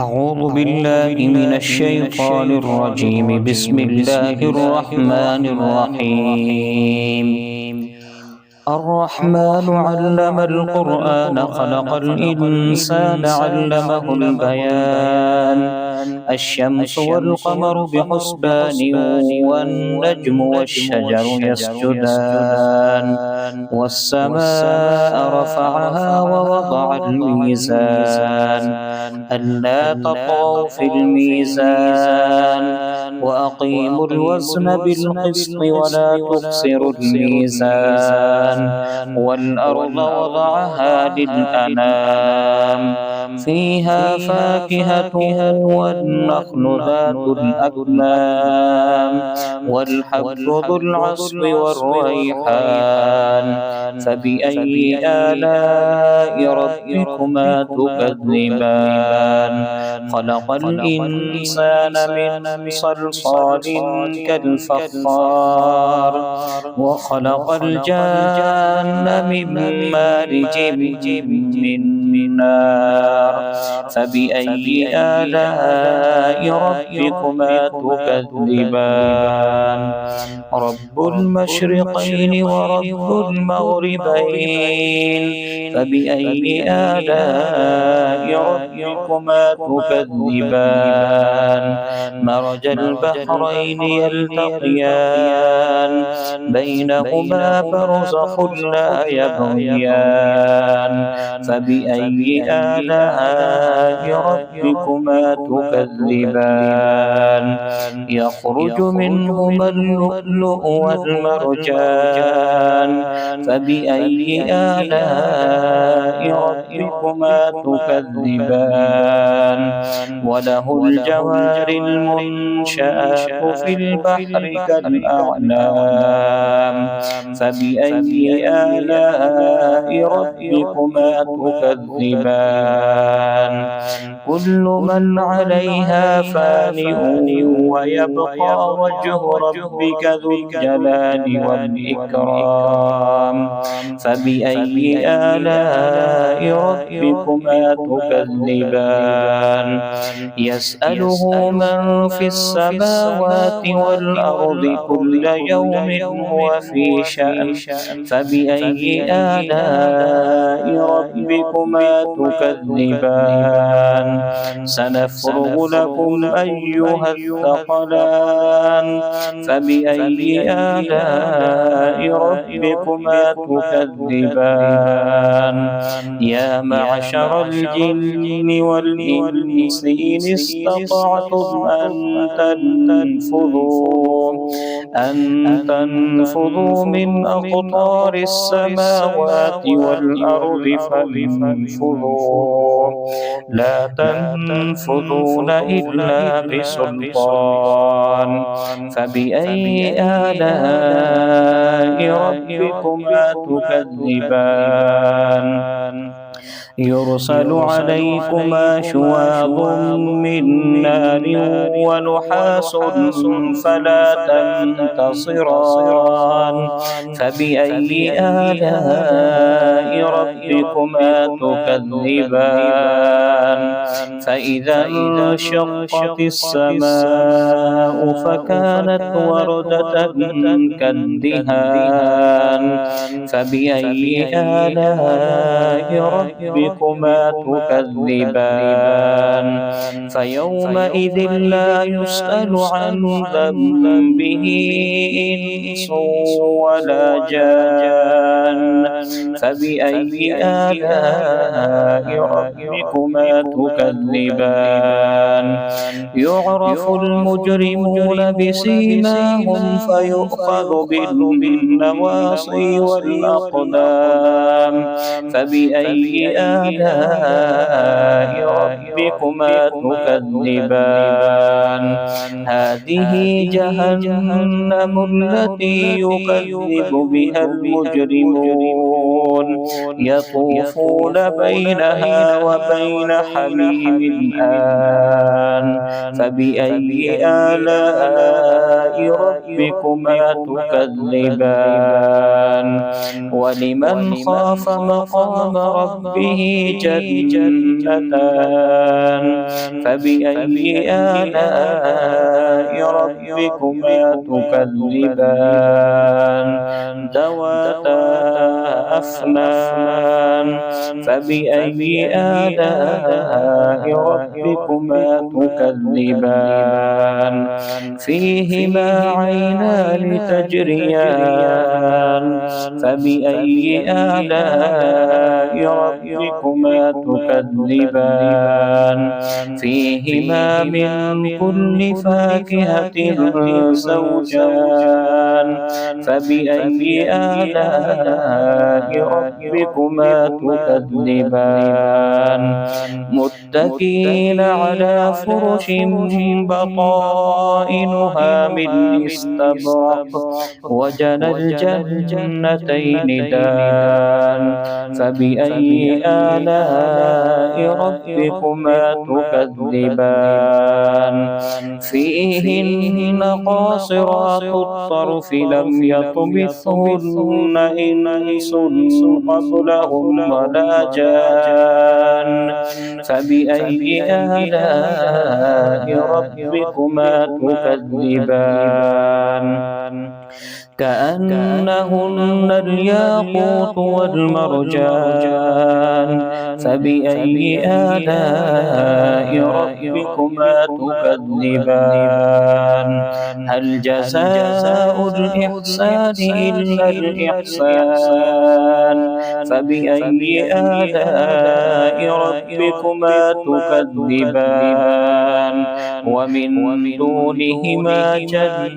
أعوذ بالله من الشيطان الرجيم. بسم الله الرحمن الرحيم. الرحمن علم القرآن خلق الإنسان علمه البيان. الشمس والقمر بحسبان والنجم والشجر يسجدان. والسماء رفعها ووضع الميزان ألا تطغوا في الميزان وأقيموا الوزن بالقسط ولا تخسروا الميزان. والأرض وضعها للأنام فيها فاكهة والنخل ذات الأكمام والحب ذو العصف والريحان. فبأي آلاء ربكما تكذبان؟ خلق الإنسان من صلصال كالفخار وخلق الجان من مارج من نار. فبأي آلاء ربكما تكذبان؟ رب المشرقين ورب المغربين. فبأي آلاء ربكما تكذبان؟ مرج البحرين يلتقيان بينهما برزخ لا يبغيان. فبأي آلاء ربكما تكذبان؟ يخرج منهما اللؤلؤ والمرجان. فبأي آلاء ربكما تكذبان؟ وله الجوار المنشآت في البحر كالأعلام. فبأي آلاء ربكما تكذبان؟ كل من عليها فان ويبقى وجه ربك ذو الجلال والإكرام. فبأي آلاء ربكما تكذبان؟ يسأله من في السماوات والأرض كل يوم هو في شأن. فبأي آلاء ربكما تكذبان؟ سنفرغ لكم أيها الثقلان. فبأي آلاء ربكما تكذبان؟ يا معشر الجن والإنس إن استطعتم أن تنفذوا من أقطار السماوات والأرض فانفذوا لا تنفذون إلا بسلطان. فبأي آلاء ربكما تكذبان؟ يرسل عليكما شواظ من نار ونحاس فلا تنتصران. فبأي آلاء ربكما تكذبان؟ فإذا انشقت السماء فكانت وردة كالدهان. فبأي آلاء ربكما تكذبان؟ فيومئذ لا يسأل عن ذنبه إنس ولا جان. فبأي آلاء ربكما تكذبان؟ يعرف المجرمون بسيماهم فيؤخذ بالنواصي والأقدام. فبأي آلاء ربكما تكذبان؟ هذه جهنم التي يكذب بها المجرمون يطوفون بينها وبين حميم آن. فبأي آلاء ربكما تكذبان؟ ولمن خاف مقام ربه جنتان. فبأي آلاء ربكما تكذبان ذواتا أفنان فبأي آلاء ربكما تكذبان فيهما عينان تجريان فبأي آلاء ربكما تكذبان فيهما من كل فاكهة زوجان فبأي آلاء ربكما تكذبان متكئين على فرش بطائنها من استبرق وجنى الجنتين دان فبأي آلاء ربكما تكذبان فيهن قاصرات الطرف لم يطمثهن إنس قبلهم ولا جان فبأي آلاء ربكما تكذبان كأنهن الياقوت والمرجان فبأي آلاء ربكما تكذبان هل جزاء الإحسان إلا الإحسان فبأي آلاء ربكما تكذبان ومن دونهما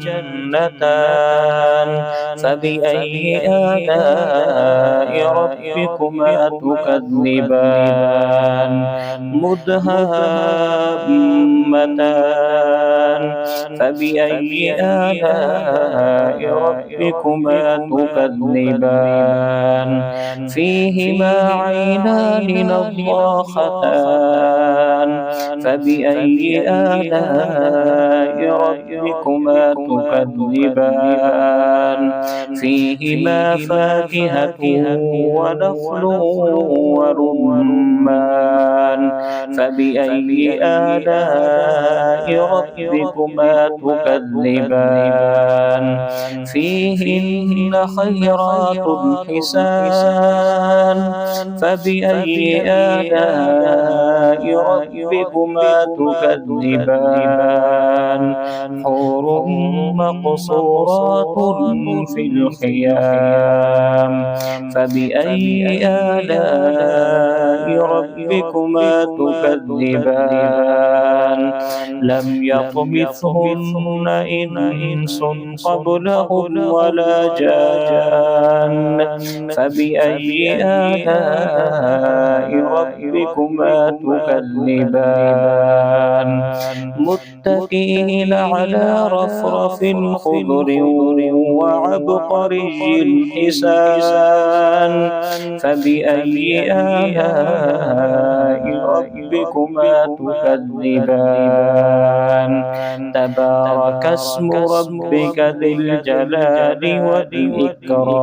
جنتان فبأي آلاء ربكما تكذبان مدهامتان فبأي آلاء ربكما تكذبان فيهما عينان نضاختان فبأي آلاء ربكما تكذبان فيهما فاكهة ونخل ورمان فبأي آلاء ربكما تكذبان فيهن خيرات حسان فبأي آلاء ربكما تكذبان حور مقصورات في الخيام فبأي آلاء ربكما تكذبان لم يطمثهن إنس قبلهم ولا جان فبأي آلاء ربكما تكذبان متكئين على رفرف خضر وعبقري حسان فبأي آلاء ربكما تكذبان تبارك اسم ربك ذي الجلال والإكرام.